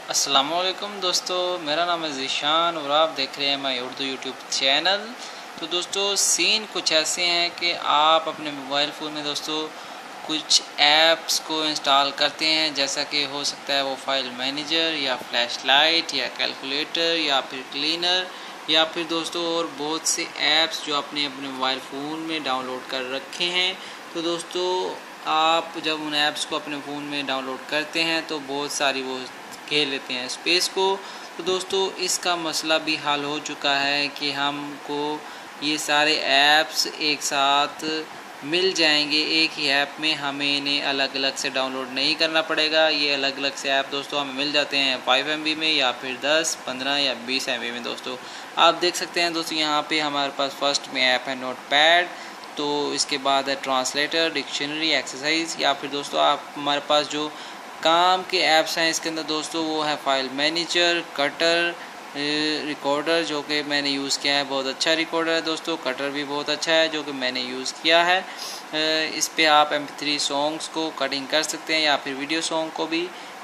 अस्सलामुअलैकुम दोस्तों, मेरा नाम है ज़ीशान और आप देख रहे हैं माय उर्दू यूट्यूब चैनल। तो दोस्तों सीन कुछ ऐसे हैं कि आप अपने मोबाइल फ़ोन में दोस्तों कुछ ऐप्स को इंस्टॉल करते हैं, जैसा कि हो सकता है वो फाइल मैनेजर या फ्लैश लाइट या कैलकुलेटर या फिर क्लीनर या फिर दोस्तों और बहुत से ऐप्स जो आपने अपने मोबाइल फ़ोन में डाउनलोड कर रखे हैं। तो दोस्तों आप जब उन ऐप्स को अपने फ़ोन में डाउनलोड करते हैं तो बहुत सारी वो घेर लेते हैं स्पेस को। तो दोस्तों इसका मसला भी हल हो चुका है कि हमको ये सारे ऐप्स एक साथ मिल जाएंगे एक ही ऐप में, हमें इन्हें अलग अलग से डाउनलोड नहीं करना पड़ेगा। ये अलग अलग से ऐप दोस्तों हमें मिल जाते हैं 5 MB में या फिर 10, 15 या 20 MB में। दोस्तों आप देख सकते हैं दोस्तों यहाँ पे हमारे पास फर्स्ट में ऐप है नोटपैड, तो इसके बाद है ट्रांसलेटर, डिक्शनरी, एक्सरसाइज या फिर दोस्तों आप हमारे पास जो काम के ऐप्स हैं इसके अंदर दोस्तों वो है फाइल मैनेजर, कटर, रिकॉर्डर जो कि मैंने यूज़ किया है, बहुत अच्छा रिकॉर्डर है दोस्तों। कटर भी बहुत अच्छा है जो कि मैंने यूज़ किया है। इस पे आप MP3 सॉन्ग्स को कटिंग कर सकते हैं या फिर वीडियो सॉन्ग को भी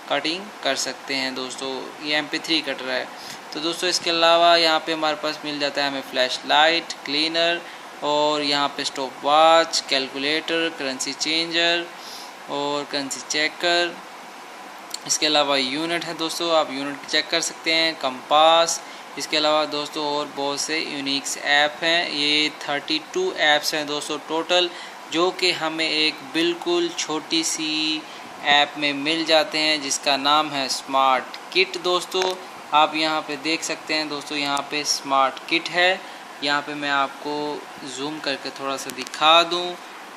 कटिंग कर सकते हैं दोस्तों। ये MP3 कटर है। तो दोस्तों इसके अलावा यहाँ पे हमारे पास मिल जाता है हमें फ्लैश लाइट, क्लीनर और यहाँ पे stop watch, calculator, currency changer और करेंसी चेकर। इसके अलावा यूनिट है दोस्तों, आप यूनिट चेक कर सकते हैं, कंपास। इसके अलावा दोस्तों और बहुत से यूनिक्स ऐप हैं। ये 32 ऐप्स हैं दोस्तों टोटल, जो कि हमें एक बिल्कुल छोटी सी ऐप में मिल जाते हैं जिसका नाम है स्मार्ट किट। दोस्तों आप यहाँ पे देख सकते हैं दोस्तों, यहाँ पे स्मार्ट किट है। यहाँ पे मैं आपको जूम करके थोड़ा सा दिखा दूँ।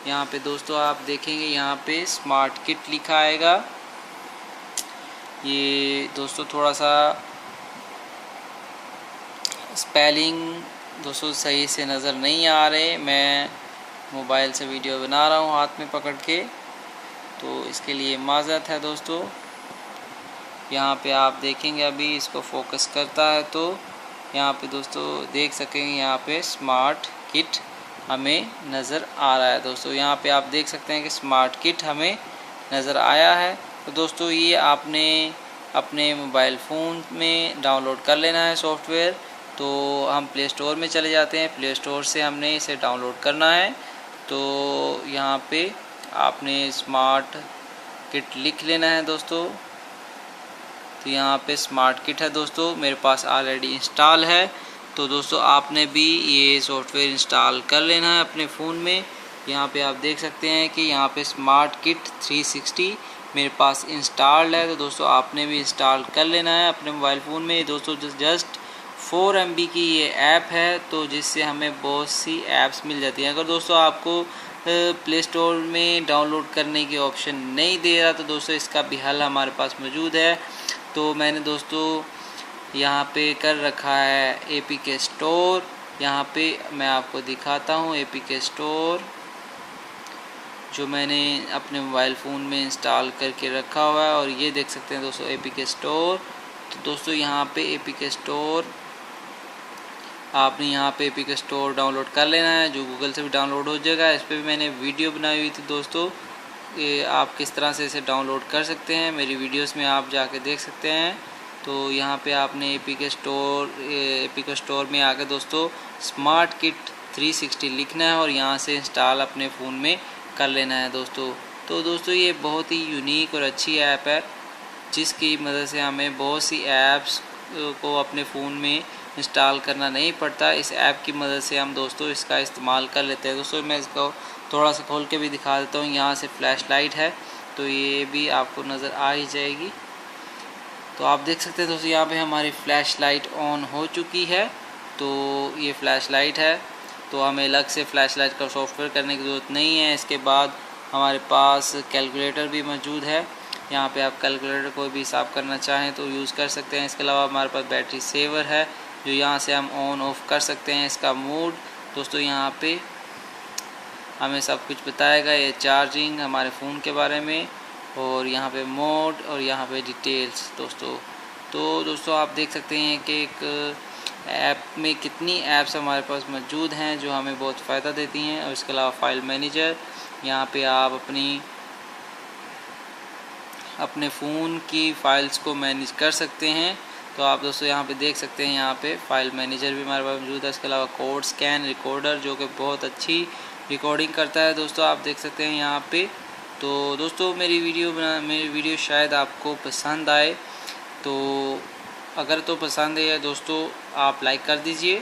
यहाँ पे दोस्तों आप देखेंगे यहाँ पे स्मार्ट किट लिखा आएगा। ये दोस्तों थोड़ा सा स्पेलिंग दोस्तों सही से नज़र नहीं आ रहे, मैं मोबाइल से वीडियो बना रहा हूँ हाथ में पकड़ के, तो इसके लिए माज़रत है दोस्तों। यहाँ पे आप देखेंगे अभी इसको फोकस करता है तो यहाँ पे दोस्तों देख सकेंगे यहाँ पे स्मार्ट किट हमें नज़र आ रहा है दोस्तों। यहाँ पे आप देख सकते हैं कि स्मार्ट किट हमें नज़र आया है। तो दोस्तों ये आपने अपने मोबाइल फ़ोन में डाउनलोड कर लेना है सॉफ्टवेयर। तो हम प्ले स्टोर में चले जाते हैं, प्ले स्टोर से हमने इसे डाउनलोड करना है। तो यहाँ पे आपने स्मार्ट किट लिख लेना है दोस्तों। तो यहाँ पे स्मार्ट किट है दोस्तों, मेरे पास ऑलरेडी इंस्टॉल है। तो दोस्तों आपने भी ये सॉफ्टवेयर इंस्टॉल कर लेना है अपने फ़ोन में। यहाँ पे आप देख सकते हैं कि यहाँ पे स्मार्ट किट 360 मेरे पास इंस्टॉल्ड है। तो दोस्तों आपने भी इंस्टॉल कर लेना है अपने मोबाइल फ़ोन में। दोस्तों जस्ट 4 MB की ये ऐप है, तो जिससे हमें बहुत सी ऐप्स मिल जाती हैं। अगर दोस्तों आपको प्ले स्टोर में डाउनलोड करने की ऑप्शन नहीं दे रहा तो दोस्तों इसका भी हल हमारे पास मौजूद है। तो मैंने दोस्तों यहाँ पे कर रखा है APK स्टोर। यहाँ पे मैं आपको दिखाता हूँ APK स्टोर जो मैंने अपने मोबाइल फ़ोन में इंस्टॉल करके रखा हुआ है, और ये देख सकते हैं दोस्तों APK स्टोर। तो दोस्तों यहाँ पे APK स्टोर आपने यहाँ पे APK स्टोर डाउनलोड कर लेना है, जो गूगल से भी डाउनलोड हो जाएगा। इस पर भी मैंने वीडियो बनाई हुई थी दोस्तों, ये आप किस तरह से इसे डाउनलोड कर सकते हैं, मेरी वीडियोस में आप जाके देख सकते हैं। तो यहाँ पे आपने APK स्टोर में आकर दोस्तों स्मार्ट किट 360 लिखना है और यहाँ से इंस्टॉल अपने फ़ोन में कर लेना है दोस्तों। तो दोस्तों ये बहुत ही यूनिक और अच्छी ऐप है, जिसकी मदद से हमें बहुत सी ऐप्स को अपने फ़ोन में इंस्टॉल करना नहीं पड़ता। इस ऐप की मदद से हम दोस्तों इसका इस्तेमाल कर लेते हैं। दोस्तों मैं इसको थोड़ा सा खोल के भी दिखा देता हूँ। यहाँ से फ्लैश लाइट है तो ये भी आपको नज़र आ ही जाएगी। तो आप देख सकते हैं दोस्तों यहाँ पे हमारी फ्लैश लाइट ऑन हो चुकी है। तो ये फ्लैश लाइट है, तो हमें अलग से फ्लैश लाइट का सॉफ्टवेयर करने की ज़रूरत नहीं है। इसके बाद हमारे पास कैलकुलेटर भी मौजूद है। यहाँ पे आप कैलकुलेटर को भी हिसाब करना चाहें तो यूज़ कर सकते हैं। इसके अलावा हमारे पास बैटरी सेवर है, जो यहाँ से हम ऑन ऑफ कर सकते हैं। इसका मोड दोस्तों यहाँ पे हमें सब कुछ बताएगा, ये चार्जिंग हमारे फ़ोन के बारे में, और यहाँ पे मोड और यहाँ पे डिटेल्स दोस्तों। तो दोस्तों आप देख सकते हैं कि एक ऐप में कितनी ऐप्स हमारे पास मौजूद हैं जो हमें बहुत फ़ायदा देती हैं। और इसके अलावा फाइल मैनेजर, यहाँ पे आप अपनी अपने फ़ोन की फ़ाइल्स को मैनेज कर सकते हैं। तो आप दोस्तों यहाँ पे देख सकते हैं, यहाँ पे फ़ाइल मैनेजर भी हमारे पास मौजूद है। इसके अलावा कोड स्कैन रिकॉर्डर जो कि बहुत अच्छी रिकॉर्डिंग करता है दोस्तों, आप देख सकते हैं यहाँ पे। तो दोस्तों मेरी वीडियो शायद आपको पसंद आए, तो अगर तो पसंद है दोस्तों आप लाइक कर दीजिए,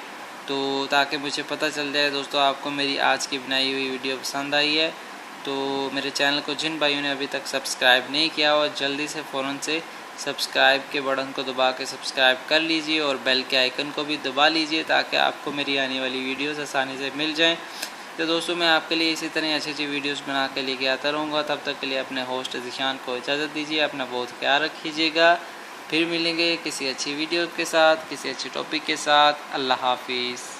तो ताकि मुझे पता चल जाए दोस्तों आपको मेरी आज की बनाई हुई वीडियो पसंद आई है। तो मेरे चैनल को जिन भाइयों ने अभी तक सब्सक्राइब नहीं किया हो, जल्दी से फ़ौरन से सब्सक्राइब के बटन को दबा के सब्सक्राइब कर लीजिए और बेल के आइकन को भी दबा लीजिए ताकि आपको मेरी आने वाली वीडियोस आसानी से मिल जाएं। तो दोस्तों मैं आपके लिए इसी तरह अच्छी अच्छी वीडियोस बना के लेके आता रहूँगा। तब तक के लिए अपने होस्ट ज़ीशान को इजाज़त दीजिए। अपना बहुत ख्याल रखिएगा। फिर मिलेंगे किसी अच्छी वीडियो के साथ, किसी अच्छी टॉपिक के साथ। अल्लाह हाफिज़।